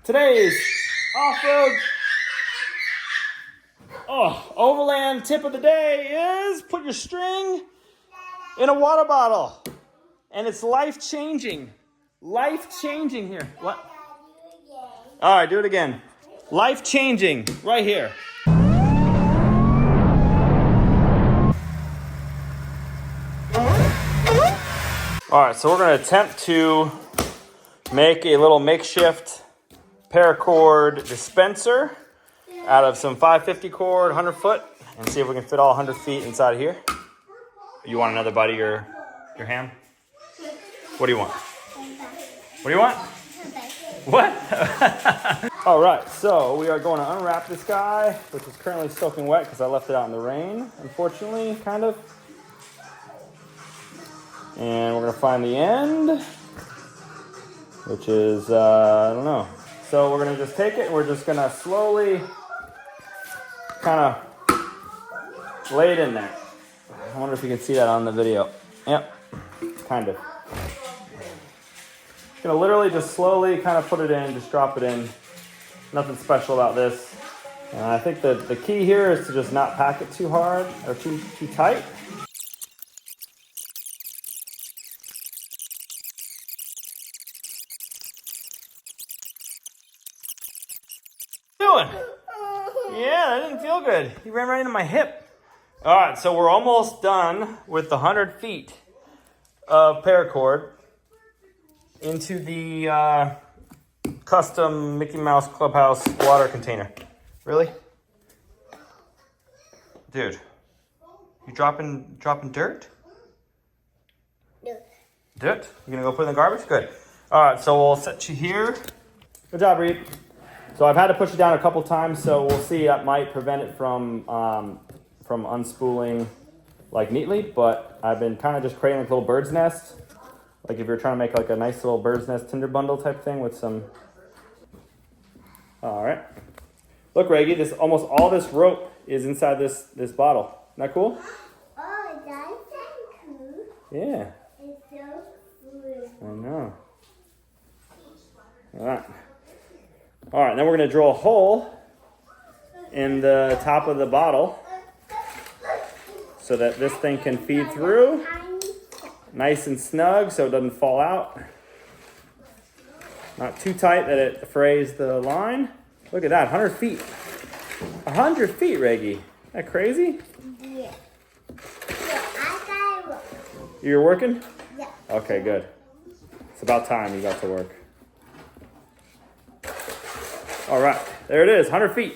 Today's off-road overland tip of the day is put your string in a water bottle. And it's life-changing. Life-changing here. What? All right, do it again. Life-changing right here. All right, so we're going to attempt to make a little makeshift Paracord dispenser out of some 550 cord, 100 foot, and see if we can fit all 100 feet inside of here. You want another bite of your ham? What do you want? What do you want? What? All right, so we are going to unwrap this guy, which is currently soaking wet because I left it out in the rain, unfortunately, kind of. And we're going to find the end, which is, I don't know. So we're going to just take it and we're just going to slowly kind of lay it in there. I wonder if you can see that on the video. Yep, kind of. Gonna literally just slowly kind of put it in, just drop it in. Nothing special about this. I think the key here is to just not pack it too hard or too tight. What are you doing? Yeah, that didn't feel good. He ran right into my hip. All right, so we're almost done with the 100 feet of paracord into the custom Mickey Mouse Clubhouse water container. Really? Dude, you dropping dirt? Dirt? You gonna go put it in the garbage? Good. All right, so we'll set you here. Good job, Reed. So I've had to push it down a couple times, so we'll see. That might prevent it from unspooling like neatly, but I've been kind of just creating like a little bird's nest. Like if you're trying to make like a nice little bird's nest tinder bundle type thing with some. All right. Look, Reggie, this almost all this rope is inside this bottle. Isn't that cool? Oh, that's so cool. Yeah. It's so cool. I know. All right. All right, then we're going to drill a hole in the top of the bottle so that this thing can feed through nice and snug so it doesn't fall out. Not too tight that it frays the line. Look at that, 100 feet. 100 feet, Reggie. Isn't that crazy? Yeah. I got it. You're working? Yeah. Okay, good. It's about time you got to work. All right, there it is, 100 feet.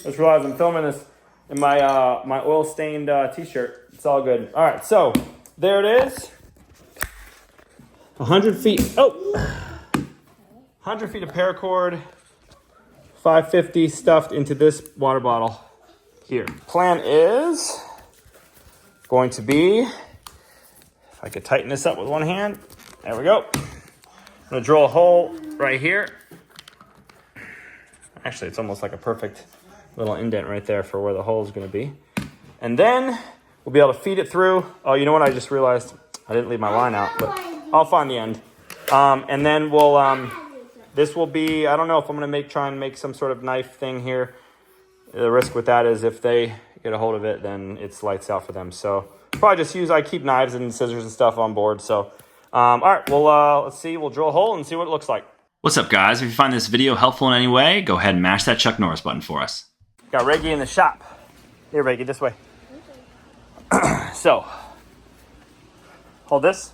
I just realized I'm filming this in my my oil-stained t-shirt. It's all good. All right, so there it is. 100 feet. Oh, 100 feet of paracord, 550 stuffed into this water bottle here. Plan is going to be, if I could tighten this up with one hand, there we go. I'm gonna drill a hole right here. Actually, it's almost like a perfect little indent right there for where the hole is going to be. And then we'll be able to feed it through. Oh, you know what? I just realized I didn't leave my line out, but I'll find the end. And then we'll, this will be, I don't know if I'm going to try and make some sort of knife thing here. The risk with that is if they get a hold of it, then it's lights out for them. So probably just I keep knives and scissors and stuff on board. So, all right, well, let's see. We'll drill a hole and see what it looks like. What's up, guys? If you find this video helpful in any way, go ahead and mash that Chuck Norris button for us. Got Reggie in the shop. Here, Reggie, this way. So, hold this.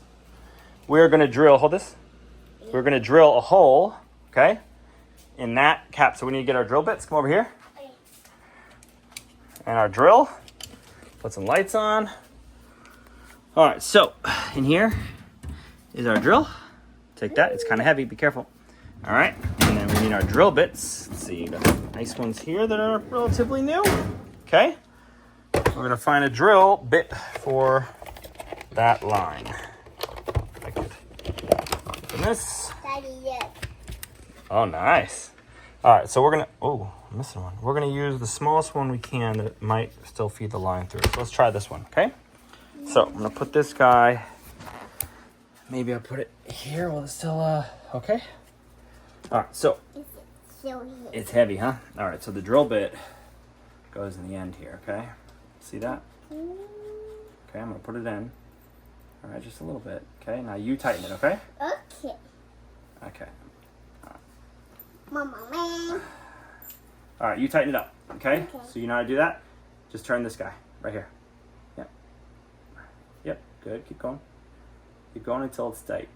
We're going to drill, hold this. We're going to drill a hole, okay, in that cap. So we need to get our drill bits. Come over here. And our drill. Put some lights on. All right, so in here is our drill. Take that. It's kind of heavy. Be careful. All right, and then we need our drill bits. Let's see, got some nice ones here that are relatively new. Okay, we're gonna find a drill bit for that line. If I could open this. Daddy, yes. Oh, nice. All right, so we're gonna, oh, I'm missing one. We're gonna use the smallest one we can that might still feed the line through. So let's try this one, okay? So I'm gonna put this guy, maybe I'll put it here while it's still, okay? All right, so so heavy. It's heavy, huh? All right, so the drill bit goes in the end here, okay? See that? Okay, I'm gonna put it in. All right, just a little bit. Okay, now you tighten it, okay? Okay. Okay. Mama, man. All right, you tighten it up, okay? Okay. So you know how to do that? Just turn this guy right here. Yep. Yep, good, keep going. Keep going until it's tight.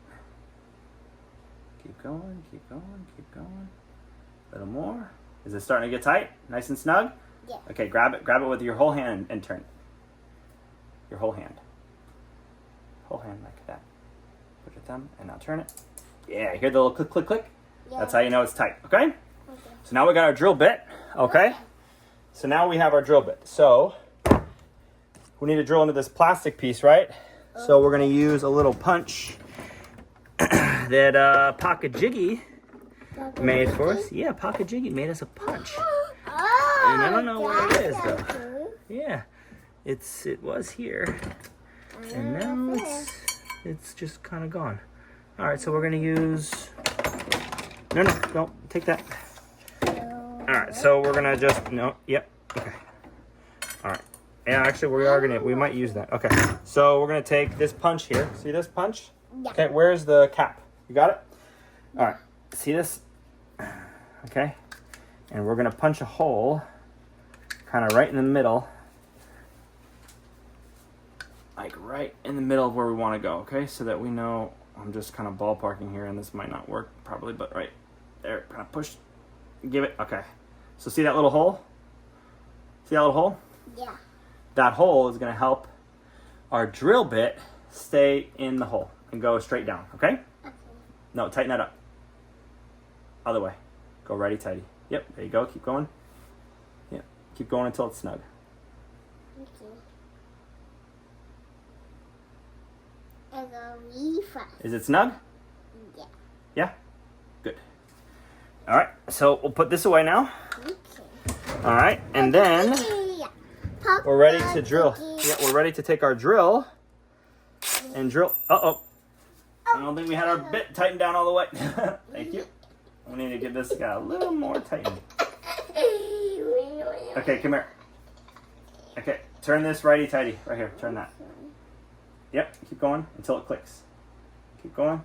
Keep going, keep going, keep going. A little more. Is it starting to get tight? Nice and snug? Yeah. Okay, grab it with your whole hand and turn it. Your whole hand. Whole hand like that. Put your thumb and now turn it. Yeah, you hear the little click, click, click? Yeah. That's how you know it's tight, okay? Okay. So now we got our drill bit, okay? So now we have our drill bit. So we need to drill into this plastic piece, right? So we're gonna use a little punch that Pocket Jiggy made for us. Yeah, Pocket Jiggy made us a punch. Oh, And I don't know where it is that's though. cool. Yeah, it was here, and now it's just kind of gone. All right, so we're gonna use. No, don't take that. All right, so we're gonna just Yep. Okay. All right. Yeah, actually, we might use that. Okay. So we're gonna take this punch here. See this punch? Yeah. Okay. Where's the cap? You got it? All right. See this? Okay. And we're gonna punch a hole, kind of right in the middle, like right in the middle of where we want to go. Okay, so that we know. I'm just kind of ballparking here, and this might not work probably, but right there, kind of push, give it. Okay. So see that little hole? See that little hole? Yeah. That hole is going to help our drill bit stay in the hole and go straight down. Okay? Okay. No, tighten that up. Other way. Go righty tighty. Yep, there you go. Keep going. Yep, keep going until it's snug. Okay. I go really fast. Is it snug? Yeah. Yeah? Good. All right, so we'll put this away now. Okay. All right, and then Pop we're ready to that drill. cookie. Yeah, we're ready to take our drill and drill. Uh-oh. I don't think we had our bit tightened down all the way. Thank you. We need to give this guy a little more tightened. Okay, come here. Okay, turn this righty-tighty. Right here, turn that. Yep, keep going until it clicks. Keep going.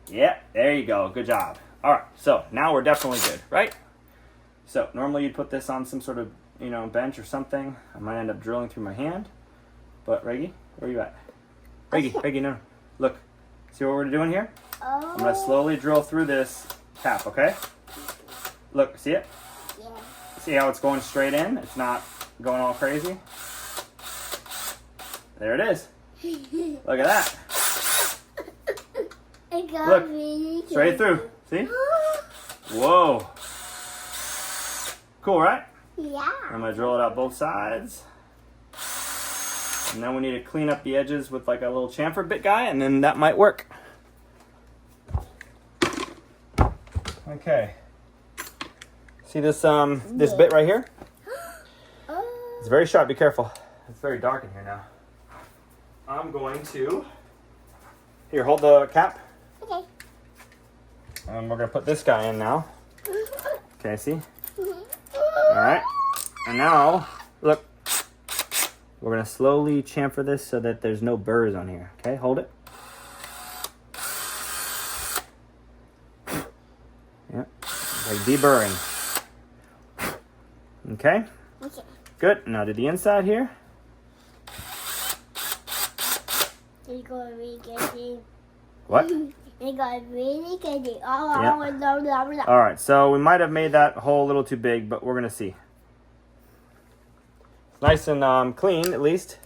Yep, there you go. Good job. All right, so now we're definitely good, right? So normally you'd put this on some sort of, bench or something. I might end up drilling through my hand. But Reggie, where are you at? Reggie, no. Look, see what we're doing here? I'm going to slowly drill through this cap, okay? Look, see it? Yeah. See how it's going straight in? It's not going all crazy. There it is. Look at that. It got Look, really straight through. See? Whoa. Cool, right? Yeah. I'm going to drill it out both sides. And then we need to clean up the edges with like a little chamfer bit guy, and then that might work. Okay. See this this bit right here? It's very sharp. Be careful. It's very dark in here now. I'm going to here, hold the cap. Okay. And we're gonna put this guy in now. Okay, see? All right. And now, look. We're gonna slowly chamfer this so that there's no burrs on here. Okay, hold it. Yep. Like deburring. Okay. Okay. Good. Now to the inside here. It got really good. What? It got really good. Yeah. All right. So we might have made that hole a little too big, but we're gonna see. Nice and clean, at least.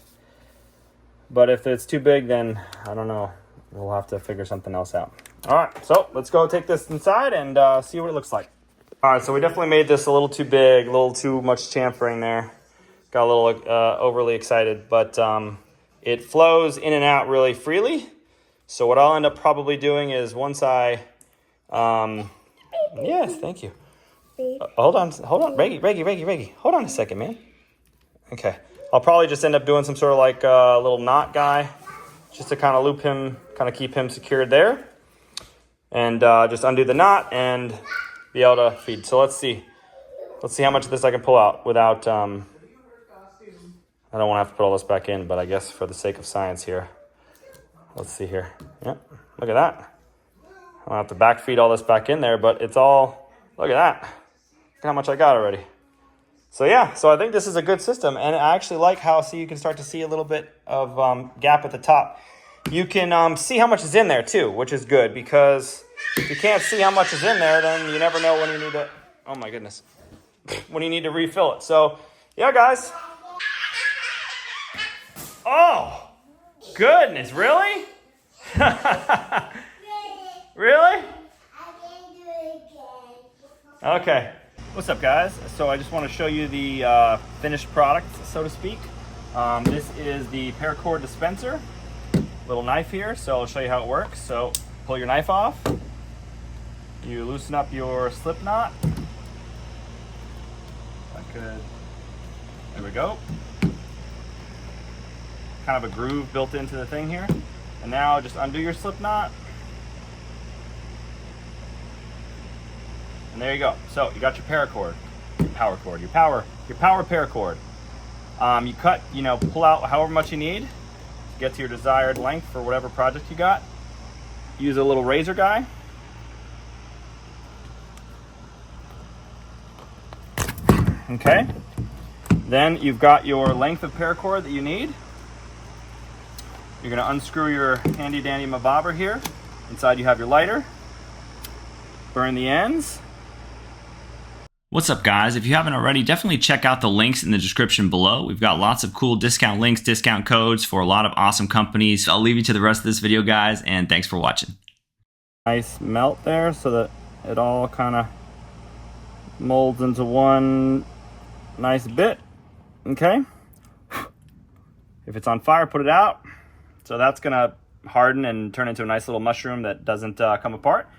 But if it's too big, then I don't know. We'll have to figure something else out. All right, so let's go take this inside and see what it looks like. All right, so we definitely made this a little too big, a little too much chamfering there. Got a little overly excited, but it flows in and out really freely. So what I'll end up probably doing is once I, yes, thank you. Hold on, Reggie. Hold on a second, man. Okay, I'll probably just end up doing some sort of like a little knot guy just to kind of loop him, kind of keep him secured there. And just undo the knot and be able to feed. So let's see how much of this I can pull out without, I don't want to have to put all this back in, but I guess for the sake of science here, let's see here. Yep, look at that. I don't have to back feed all this back in there, but it's all, look at that. Look how much I got already. So yeah, so I think this is a good system, and I actually like how, see, you can start to see a little bit of gap at the top. You can see how much is in there too, which is good, because if you can't see how much is in there, then you never know when you need to, oh my goodness, when you need to refill it. So yeah, guys. Oh, goodness, really? Really? Okay. What's up, guys? So I just want to show you the finished product, so to speak. This is the Paracord Dispenser. Little knife here, so I'll show you how it works. So pull your knife off. You loosen up your slip knot. There we go. Kind of a groove built into the thing here. And now just undo your slip knot. And there you go. So you got your paracord, your power cord, your power paracord. You cut, pull out however much you need to get to your desired length for whatever project you got. Use a little razor guy. Okay. Then you've got your length of paracord that you need. You're going to unscrew your handy dandy mabobber here. Inside you have your lighter. Burn the ends. What's up, guys? If you haven't already, definitely check out the links in the description below. We've got lots of cool discount links, discount codes for a lot of awesome companies. I'll leave you to the rest of this video, guys, and thanks for watching. Nice melt there so that it all kind of molds into one nice bit. Okay. If it's on fire, put it out. So that's going to harden and turn into a nice little mushroom that doesn't come apart.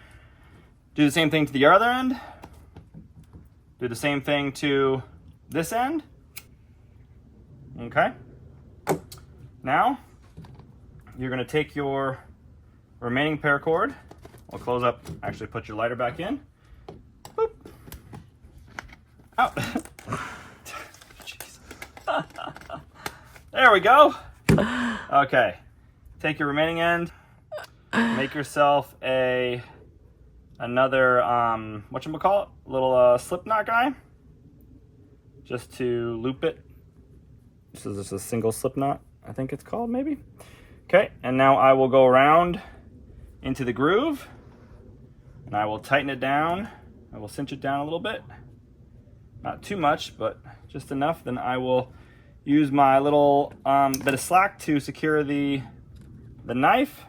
Do the same thing to the other end. Do the same thing to this end. Okay. Now, you're going to take your remaining paracord. We'll close up, actually put your lighter back in. Boop. Out. Jeez. There we go. Okay. Take your remaining end. Make yourself another whatchamacallit, little slip knot guy, just to loop it. This is just a single slip knot, I think it's called, maybe. Okay, and now I will go around into the groove, and I will tighten it down. I will cinch it down a little bit, not too much, but just enough. Then I will use my little bit of slack to secure the knife,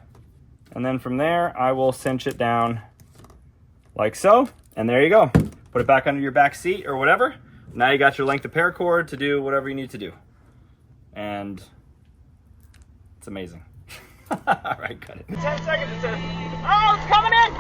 and then from there I will cinch it down like so, and there you go. Put it back under your back seat or whatever. Now you got your length of paracord to do whatever you need to do. And it's amazing. All right, cut it. 10 seconds, it says. Oh, it's coming in!